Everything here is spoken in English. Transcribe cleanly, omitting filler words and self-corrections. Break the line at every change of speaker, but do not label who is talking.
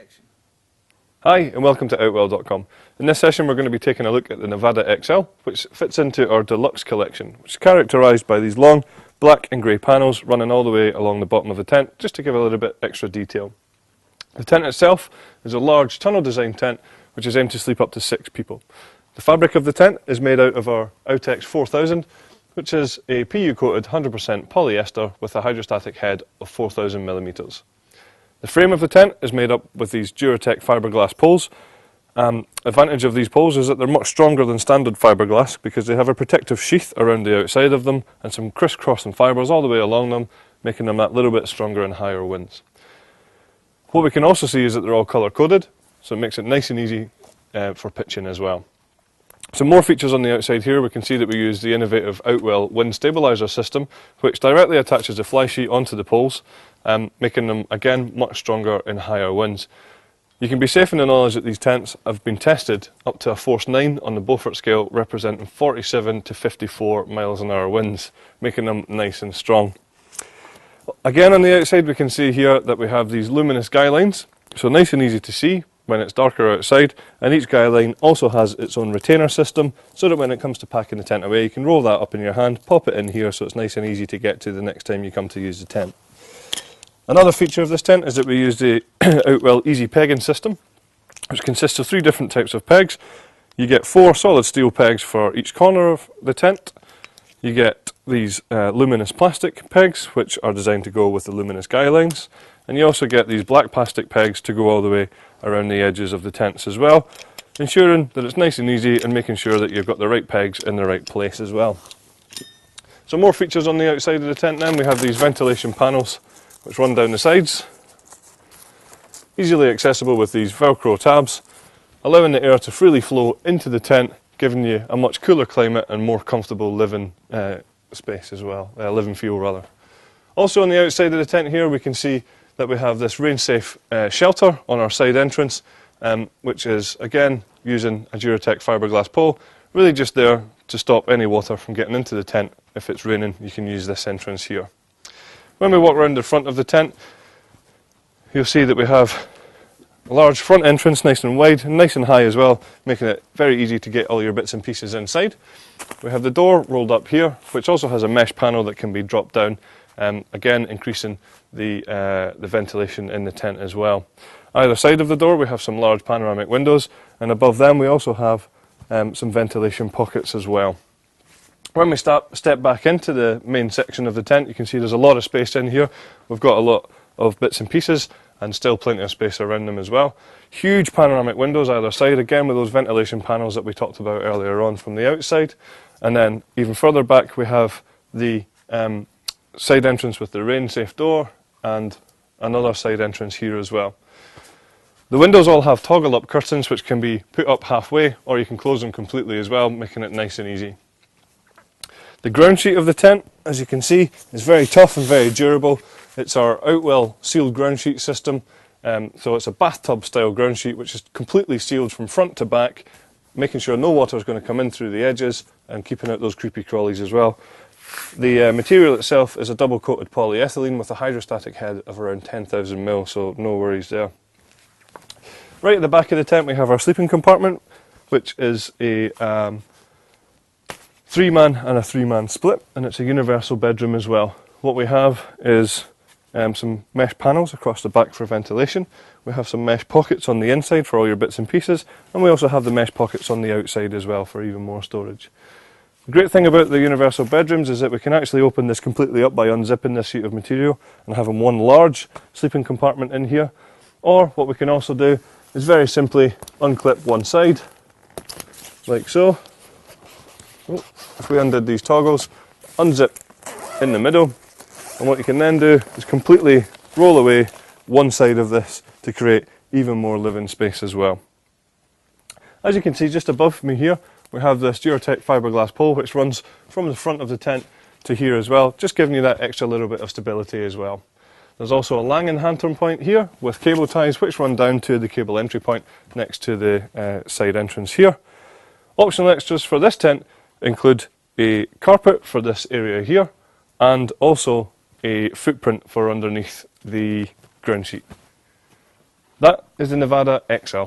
protection.
Hi and welcome to Outwell.com. In this session we're going to be taking a look at the Nevada XL, which fits into our deluxe collection, which is characterised by these long black and grey panels running all the way along the bottom of the tent, just to give a little bit extra detail. The tent itself is a large tunnel design tent which is aimed to sleep up to 6 people. The fabric of the tent is made out of our Outex 4000, which is a PU coated 100% polyester with a hydrostatic head of 4000mm. The frame of the tent is made up with these Duratec fiberglass poles. Advantage of these poles is that they're much stronger than standard fiberglass because they have a protective sheath around the outside of them and some crisscrossing fibres all the way along them, making them that little bit stronger in higher winds. What we can also see is that they're all colour coded, so it makes it nice and easy for pitching as well. Some more features on the outside here. We can see that we use the innovative Outwell wind stabiliser system, which directly attaches the fly sheet onto the poles, making them again much stronger in higher winds. You can be safe in the knowledge that these tents have been tested up to a force 9 on the Beaufort scale, representing 47 to 54 miles an hour winds, making them nice and strong. Again on the outside we can see here that we have these luminous guy lines, so nice and easy to see when it's darker outside, and each guy line also has its own retainer system so that when it comes to packing the tent away you can roll that up in your hand, pop it in here so it's nice and easy to get to the next time you come to use the tent. Another feature of this tent is that we use the Outwell easy pegging system, which consists of 3 different types of pegs. You get 4 solid steel pegs for each corner of the tent. You get these luminous plastic pegs, which are designed to go with the luminous guy lines, and you also get these black plastic pegs to go all the way around the edges of the tents as well, ensuring that it's nice and easy and making sure that you've got the right pegs in the right place as well. Some more features on the outside of the tent then. We have these ventilation panels which run down the sides, easily accessible with these Velcro tabs, allowing the air to freely flow into the tent, giving you a much cooler climate and more comfortable living space as well, living feel rather. Also on the outside of the tent here we can see that we have this rain safe shelter on our side entrance, which is again using a Duratec fiberglass pole, really just there to stop any water from getting into the tent. If it's raining you can use this entrance here. When we walk around the front of the tent you'll see that we have a large front entrance, nice and wide and nice and high as well, making it very easy to get all your bits and pieces inside. We have the door rolled up here, which also has a mesh panel that can be dropped down, again increasing the ventilation in the tent as well. Either side of the door we have some large panoramic windows, and above them we also have some ventilation pockets as well. When we step back into the main section of the tent, you can see there's a lot of space in here. We've got a lot of bits and pieces and still plenty of space around them as well. Huge panoramic windows either side, again with those ventilation panels that we talked about earlier on from the outside. And then even further back we have the side entrance with the rain safe door and another side entrance here as well. The windows all have toggle up curtains which can be put up halfway, or you can close them completely as well, making it nice and easy. The ground sheet of the tent, as you can see, is very tough and very durable. It's our Outwell sealed ground sheet system, so it's a bathtub style ground sheet which is completely sealed from front to back, making sure no water is going to come in through the edges and keeping out those creepy crawlies as well. The material itself is a double coated polyethylene with a hydrostatic head of around 10,000 mil, so no worries there. Right at the back of the tent we have our sleeping compartment, which is a 3-man and a 3-man split, and it's a universal bedroom as well. What we have is some mesh panels across the back for ventilation. We have some mesh pockets on the inside for all your bits and pieces, and we also have the mesh pockets on the outside as well for even more storage. The great thing about the universal bedrooms is that we can actually open this completely up by unzipping this sheet of material and having one large sleeping compartment in here. Or what we can also do is very simply unclip one side, like so. If we undid these toggles, unzip in the middle, and what you can then do is completely roll away one side of this to create even more living space as well. As you can see just above me here we have this Duratec fiberglass pole which runs from the front of the tent to here as well, just giving you that extra little bit of stability as well. There's also a Langen Hanturn point here with cable ties which run down to the cable entry point next to the side entrance here. Optional extras for this tent include a carpet for this area here and also a footprint for underneath the ground sheet. That is the Nevada XL.